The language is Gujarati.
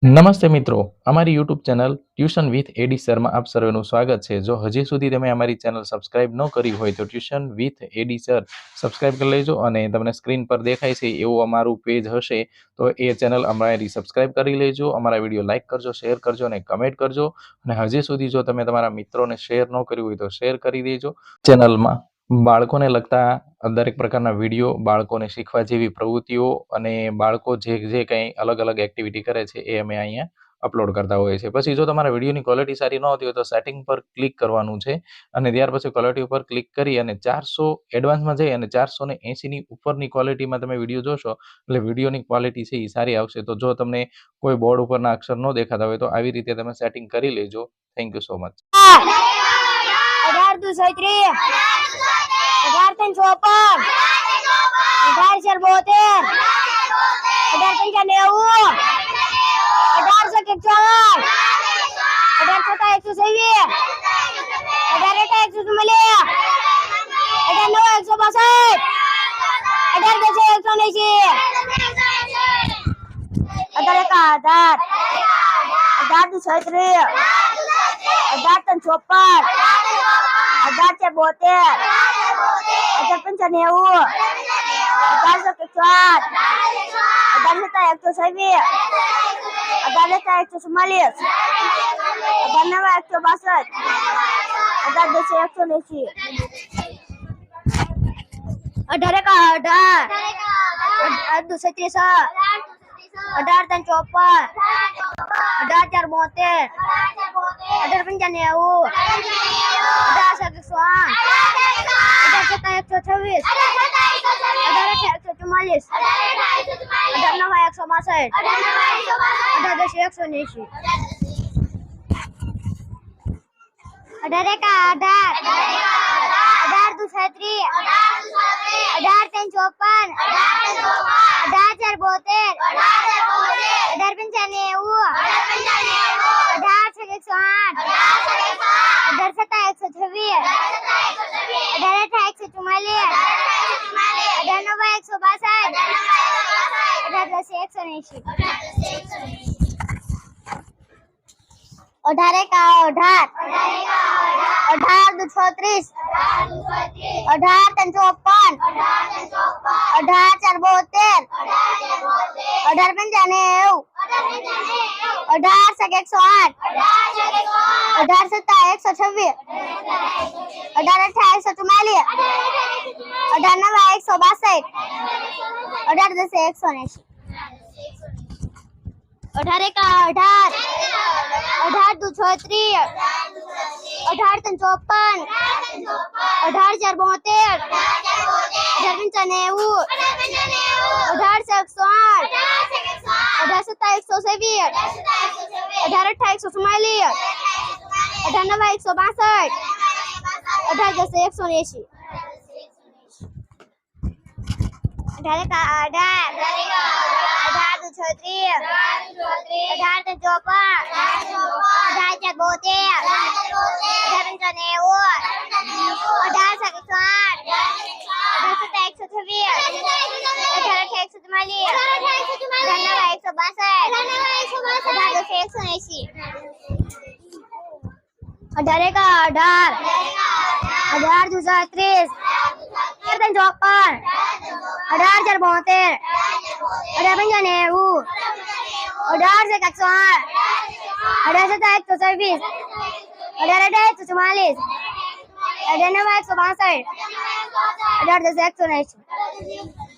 નમસ્તે મિત્રો, અમારી યુટ્યુબ ચેનલ ટ્યુશન વિથ એડી સરમાં આપ સર્વેનું સ્વાગત છે। જો હજી સુધી તમે અમારી ચેનલ સબસ્ક્રાઇબ ન કરી હોય તો tuition with AD sir subscribe કરી લેજો અને તમને સ્ક્રીન પર દેખાય છે એવું અમારું પેજ હશે તો એ ચેનલ અમારી સબસ્ક્રાઇબ કરી લેજો। અમારા વિડીયો લાઇક કરજો, શેર કરજો અને કમેન્ટ કરજો। અને હજી સુધી જો તમે તમારા મિત્રોને શેર ન કર્યું હોય તો શેર કરી દેજો। ચેનલમાં બાળકોને લગતા દરેક પ્રકારના વિડીયો, બાળકોને શીખવા જેવી પ્રવૃત્તિઓ અને બાળકો જે કંઈ અલગ અલગ એક્ટિવિટી કરે છે એ અમે અહીંયા અપલોડ કરતા હોઈએ છીએ। પછી જો તમારા વિડીયોની ક્વોલિટી સારી ન હોતી હોય તો સેટિંગ પર ક્લિક કરવાનું છે અને ત્યાર પછી ક્વોલિટી ઉપર ક્લિક કરી અને 400 એડવાન્સમાં જઈ અને 480ની ઉપરની ક્વોલિટીમાં તમે વિડીયો જોશો એટલે વિડીયોની ક્વોલિટી છે એ સારી આવશે। તો જો તમને કોઈ બોર્ડ ઉપરના અક્ષર ન દેખાતા હોય તો આવી રીતે તમે સેટિંગ કરી લેજો। Thank you so much. 18 દુ 36 18 3 54 18 4 72 18 180